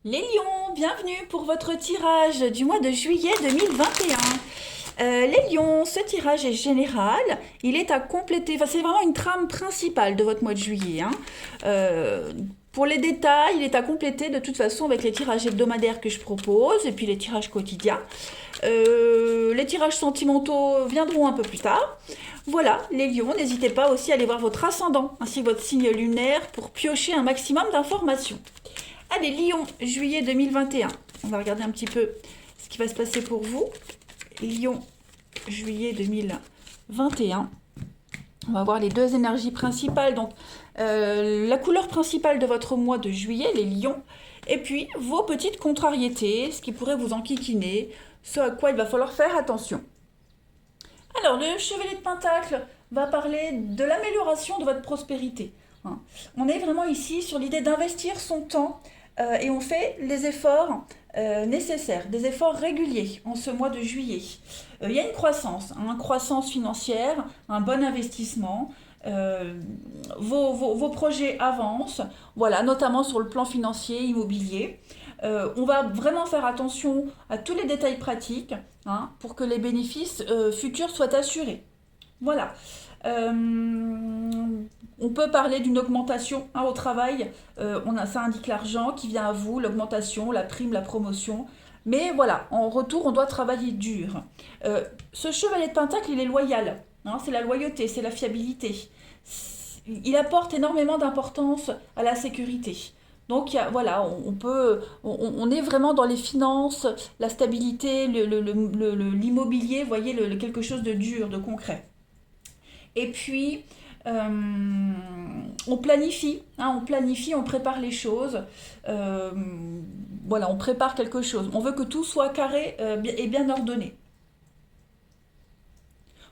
Les lions, bienvenue pour votre tirage du mois de juillet 2021. Les lions, ce tirage est général, il est à compléter, enfin c'est vraiment une trame principale de votre mois de juillet, hein. Pour les détails, il est à compléter de toute façon avec les tirages hebdomadaires que je propose et puis les tirages quotidiens. Les tirages sentimentaux viendront un peu plus tard. Voilà, les lions, n'hésitez pas aussi à aller voir votre ascendant ainsi que votre signe lunaire pour piocher un maximum d'informations. Allez, Lion, juillet 2021. On va regarder un petit peu ce qui va se passer pour vous. Lion, juillet 2021. On va voir les deux énergies principales. Donc, la couleur principale de votre mois de juillet, les lions. Et puis, vos petites contrariétés, ce qui pourrait vous enquiquiner, ce à quoi il va falloir faire attention. Alors, le chevalier de Pentacle va parler de l'amélioration de votre prospérité. On est vraiment ici sur l'idée d'investir son temps et on fait les efforts nécessaires, des efforts réguliers en ce mois de juillet. Il y a une croissance financière, un bon investissement. Vos projets avancent, voilà, notamment sur le plan financier, immobilier. On va vraiment faire attention à tous les détails pratiques, hein, pour que les bénéfices futurs soient assurés. Voilà. Euh, on peut parler d'une augmentation, hein, au travail. Ça indique l'argent qui vient à vous, l'augmentation, la prime, la promotion. Mais voilà, en retour, on doit travailler dur. Ce chevalier de Pentacle, il est loyal, hein, c'est la loyauté, c'est la fiabilité. Il apporte énormément d'importance à la sécurité. Donc voilà, on est vraiment dans les finances, la stabilité, l'immobilier, vous voyez, quelque chose de dur, de concret. Et puis, on planifie, hein, on prépare les choses. Euh, voilà, on prépare quelque chose. On veut que tout soit carré et bien ordonné.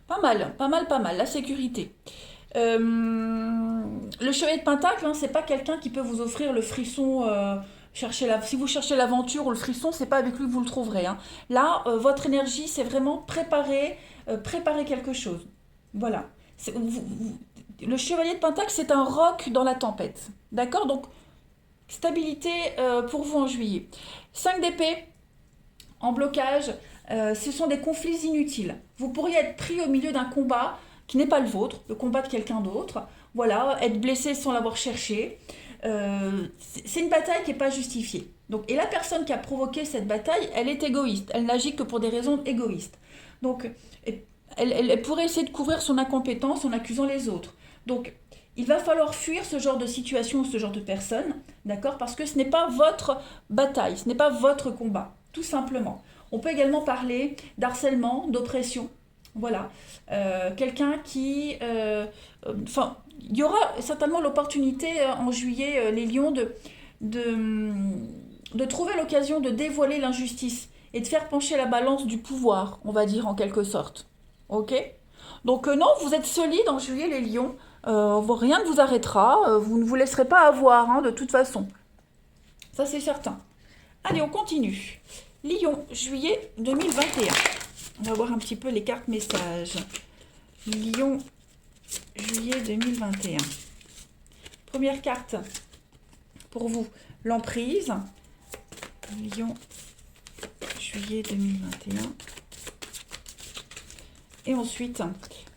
Pas mal, pas mal, pas mal, la sécurité. Euh, le chevalier de Pentacle, hein, c'est pas quelqu'un qui peut vous offrir le frisson. Si vous cherchez l'aventure ou le frisson, c'est pas avec lui que vous le trouverez, hein. Là, votre énergie, c'est vraiment préparer quelque chose. Voilà. Le chevalier de Pentacle, c'est un roc dans la tempête. D'accord. Donc, stabilité pour vous en juillet. 5 d'épée en blocage, ce sont des conflits inutiles. Vous pourriez être pris au milieu d'un combat qui n'est pas le vôtre, le combat de quelqu'un d'autre. Voilà, être blessé sans l'avoir cherché. C'est une bataille qui n'est pas justifiée. Donc, et la personne qui a provoqué cette bataille, elle est égoïste. Elle n'agit que pour des raisons égoïstes. Donc, elle pourrait essayer de couvrir son incompétence en accusant les autres. Donc, il va falloir fuir ce genre de situation, ce genre de personne, d'accord? Parce que ce n'est pas votre bataille, ce n'est pas votre combat, tout simplement. On peut également parler d'harcèlement, d'oppression. Voilà. Quelqu'un qui... Enfin, il y aura certainement l'opportunité en juillet, les lions, de, de trouver l'occasion de dévoiler l'injustice et de faire pencher la balance du pouvoir, on va dire en quelque sorte. Ok. Donc non, vous êtes solide en juillet les lions. Rien ne vous arrêtera. Vous ne vous laisserez pas avoir, hein, de toute façon. Ça c'est certain. Allez, on continue. Lion, juillet 2021. On va voir un petit peu les cartes messages. Lion, juillet 2021. Première carte pour vous, l'emprise. Lion, juillet 2021. Et ensuite,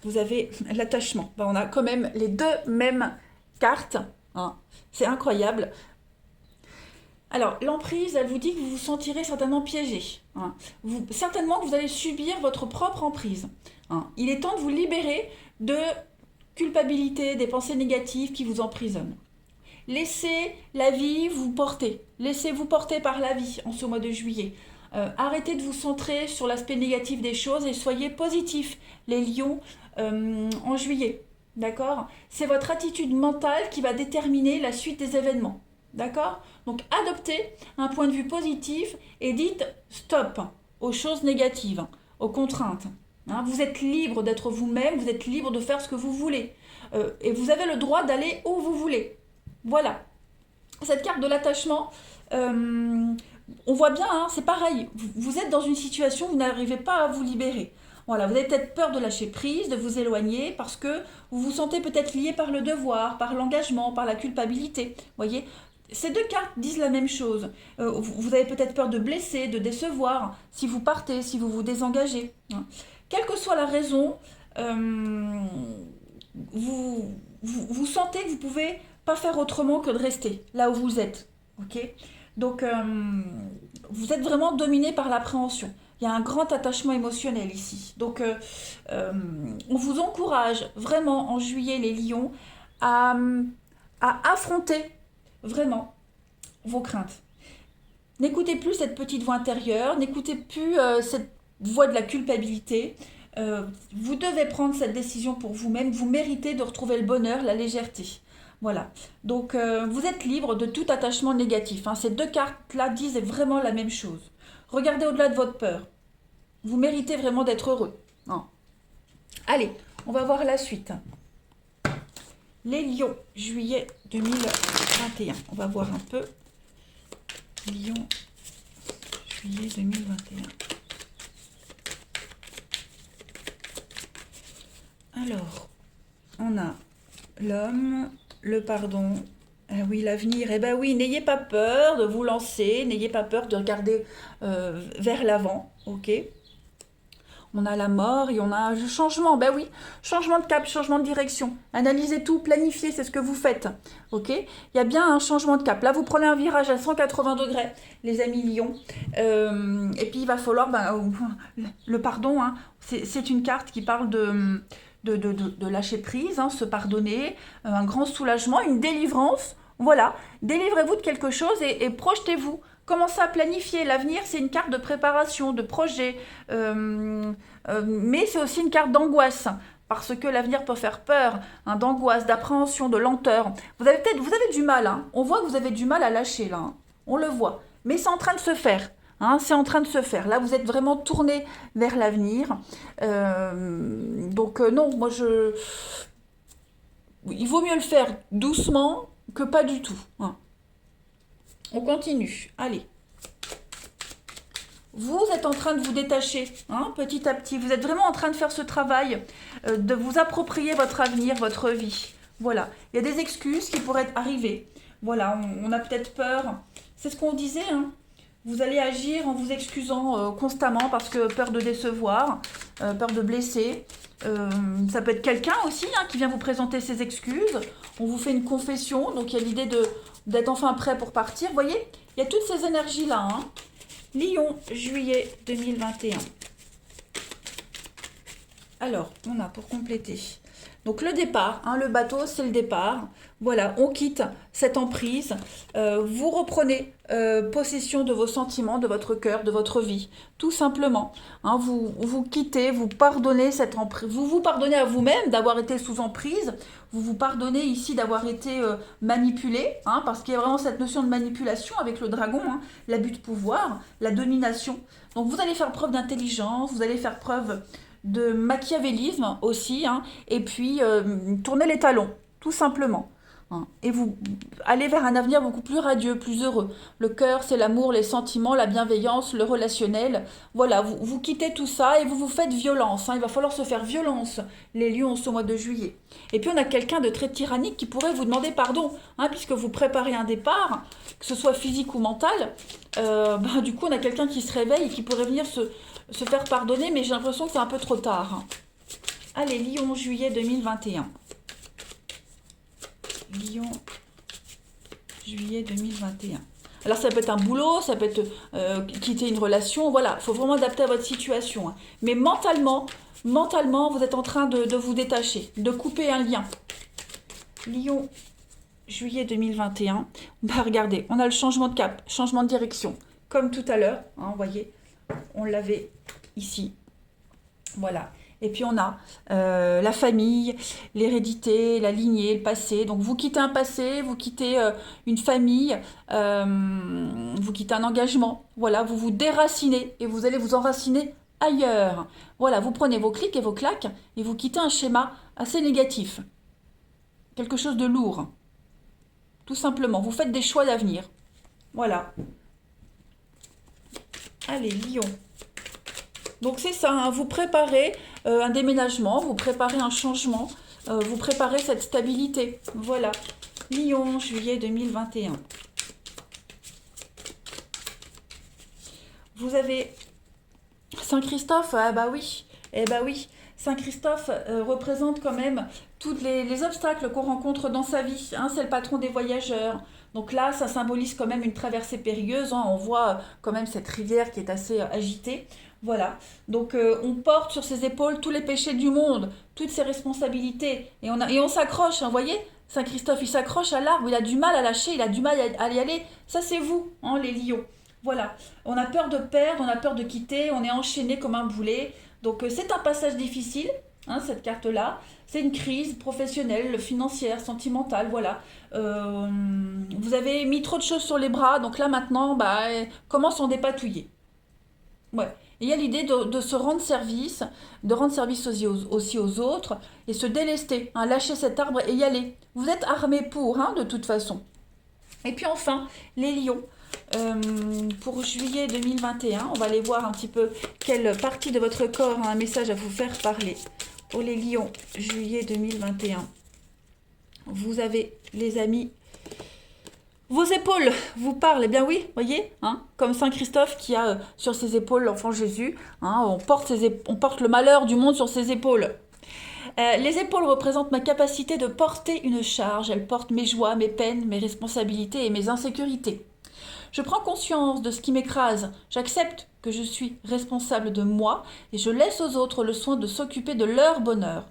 vous avez l'attachement. Ben, on a quand même les deux mêmes cartes, hein. C'est incroyable. Alors, l'emprise, elle vous dit que vous vous sentirez certainement piégé, hein. Certainement que vous allez subir votre propre emprise, hein. Il est temps de vous libérer de culpabilité, des pensées négatives qui vous emprisonnent. Laissez la vie vous porter. Laissez-vous porter par la vie en ce mois de juillet. Arrêtez de vous centrer sur l'aspect négatif des choses et soyez positifs, les lions, en juillet. D'accord. C'est votre attitude mentale qui va déterminer la suite des événements. D'accord. Donc adoptez un point de vue positif et dites stop aux choses négatives, aux contraintes. Hein, vous êtes libre d'être vous-même, vous êtes libre de faire ce que vous voulez. Et vous avez le droit d'aller où vous voulez. Voilà. Cette carte de l'attachement, on voit bien, hein, c'est pareil. Vous êtes dans une situation où vous n'arrivez pas à vous libérer. Voilà, vous avez peut-être peur de lâcher prise, de vous éloigner, parce que vous vous sentez peut-être lié par le devoir, par l'engagement, par la culpabilité. Vous voyez, Ces deux cartes disent la même chose. Vous avez peut-être peur de blesser, de décevoir, si vous partez, si vous vous désengagez. Hein. Quelle que soit la raison, vous sentez que vous pouvez pas faire autrement que de rester là où vous êtes. Ok. Donc, vous êtes vraiment dominé par l'appréhension. Il y a un grand attachement émotionnel ici. Donc, on vous encourage vraiment en juillet, les lions, à, à affronter vraiment vos craintes. N'écoutez plus cette petite voix intérieure, n'écoutez plus cette voix de la culpabilité. Vous devez prendre cette décision pour vous-même. Vous méritez de retrouver le bonheur, la légèreté. Voilà. Donc, vous êtes libre de tout attachement négatif. Hein. Ces deux cartes-là disent vraiment la même chose. Regardez au-delà de votre peur. Vous méritez vraiment d'être heureux. Hein. Allez, on va voir la suite. Les lions, juillet 2021. On va voir un peu. Lions, juillet 2021. Alors, on a l'homme, le pardon. Ah oui, l'avenir. Eh ben oui, n'ayez pas peur de vous lancer, n'ayez pas peur de regarder vers l'avant, ok? On a la mort et on a le changement. Ben oui, changement de cap, changement de direction. Analysez tout, planifiez, c'est ce que vous faites. Ok. Il y a bien un changement de cap. Là, vous prenez un virage à 180 degrés, les amis lions. Et puis, il va falloir... le pardon, hein, c'est une carte qui parle de lâcher prise, hein, se pardonner, un grand soulagement, une délivrance. Voilà, délivrez-vous de quelque chose et projetez-vous. Commencez à planifier. L'avenir, c'est une carte de préparation, de projet. Mais c'est aussi une carte d'angoisse. Parce que l'avenir peut faire peur, hein, d'angoisse, d'appréhension, de lenteur. Vous avez du mal. Hein. On voit que vous avez du mal à lâcher, là. Hein. On le voit. Mais c'est en train de se faire. Hein, c'est en train de se faire. Là, vous êtes vraiment tourné vers l'avenir. Donc, non, moi, il vaut mieux le faire doucement que pas du tout. Hein. On continue. Allez. Vous êtes en train de vous détacher, hein, petit à petit. Vous êtes vraiment en train de faire ce travail, de vous approprier votre avenir, votre vie. Voilà. Il y a des excuses qui pourraient arriver. Voilà, on a peut-être peur. C'est ce qu'on disait, hein. Vous allez agir en vous excusant constamment parce que peur de décevoir, peur de blesser. Ça peut être quelqu'un aussi, hein, qui vient vous présenter ses excuses. On vous fait une confession, donc il y a l'idée d'être enfin prêt pour partir. Vous voyez, il y a toutes ces énergies-là. Hein. Lion, juillet 2021. Alors, on a pour compléter. Donc le départ, hein, le bateau, c'est le départ. Voilà, on quitte cette emprise. Vous reprenez possession de vos sentiments, de votre cœur, de votre vie, tout simplement. Hein, vous quittez, vous pardonnez cette emprise. Vous vous pardonnez à vous-même d'avoir été sous emprise. Vous vous pardonnez ici d'avoir été manipulé, hein, parce qu'il y a vraiment cette notion de manipulation avec le dragon, hein, l'abus de pouvoir, la domination. Donc vous allez faire preuve d'intelligence, vous allez faire preuve de machiavélisme aussi, hein, et puis tournez les talons, tout simplement. Hein, et vous allez vers un avenir beaucoup plus radieux, plus heureux. Le cœur, c'est l'amour, les sentiments, la bienveillance, le relationnel. Voilà, vous quittez tout ça et vous vous faites violence. Hein, il va falloir se faire violence, les lions, ce mois de juillet. Et puis on a quelqu'un de très tyrannique qui pourrait vous demander pardon, hein, puisque vous préparez un départ, que ce soit physique ou mental. Du coup, on a quelqu'un qui se réveille et qui pourrait venir se faire pardonner, mais j'ai l'impression que c'est un peu trop tard. Hein. Allez, Lion, juillet 2021. Lion, juillet 2021. Alors ça peut être un boulot, ça peut être quitter une relation, voilà, il faut vraiment adapter à votre situation. Hein. Mais mentalement, vous êtes en train de vous détacher, de couper un lien. Lion, juillet 2021. Regardez, on a le changement de cap, changement de direction. Comme tout à l'heure, hein, vous voyez, on l'avait ici. Voilà. Et puis on a la famille, l'hérédité, la lignée, le passé. Donc vous quittez un passé, vous quittez une famille, vous quittez un engagement. Voilà, vous vous déracinez et vous allez vous enraciner ailleurs. Voilà, vous prenez vos clics et vos claques et vous quittez un schéma assez négatif. Quelque chose de lourd. Tout simplement, vous faites des choix d'avenir. Voilà. Allez, Lion. Donc c'est ça, hein, vous préparez un déménagement, vous préparez un changement, vous préparez cette stabilité. Voilà. Lion, juillet 2021. Vous avez Saint Christophe, ah bah oui, eh bah oui. Saint Christophe représente quand même tous les obstacles qu'on rencontre dans sa vie, hein. C'est le patron des voyageurs. Donc là, ça symbolise quand même une traversée périlleuse, hein. On voit quand même cette rivière qui est assez agitée. Voilà. Donc on porte sur ses épaules tous les péchés du monde, toutes ses responsabilités. Et on s'accroche, hein, vous voyez. Saint Christophe, il s'accroche à l'arbre, il a du mal à lâcher, il a du mal à y aller. Ça, c'est vous, hein, les lions. Voilà. On a peur de perdre, on a peur de quitter, on est enchaîné comme un boulet. Donc c'est un passage difficile, hein, cette carte-là. C'est une crise professionnelle, financière, sentimentale, voilà. Euh, vous avez mis trop de choses sur les bras, donc là maintenant, bah, comment s'en dépatouiller? Ouais. Et il y a l'idée de se rendre service, de rendre service aussi aux autres, et se délester, hein, lâcher cet arbre et y aller. Vous êtes armé pour, hein, de toute façon. Et puis enfin, les lions. Pour juillet 2021, on va aller voir un petit peu quelle partie de votre corps a un message à vous faire parler. Pour les lions, juillet 2021, vous avez, les amis, vos épaules vous parlent. Eh bien oui, voyez, hein, comme Saint Christophe qui a sur ses épaules l'enfant Jésus, hein, on porte le malheur du monde sur ses épaules. Les épaules représentent ma capacité de porter une charge. Elles portent mes joies, mes peines, mes responsabilités et mes insécurités. Je prends conscience de ce qui m'écrase. J'accepte que je suis responsable de moi et je laisse aux autres le soin de s'occuper de leur bonheur.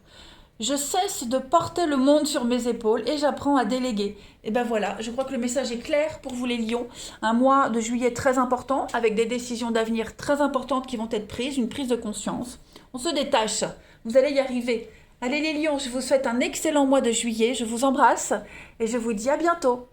Je cesse de porter le monde sur mes épaules et j'apprends à déléguer. Et ben voilà, je crois que le message est clair pour vous les lions. Un mois de juillet très important avec des décisions d'avenir très importantes qui vont être prises, une prise de conscience. On se détache, vous allez y arriver. Allez les lions, je vous souhaite un excellent mois de juillet, je vous embrasse et je vous dis à bientôt.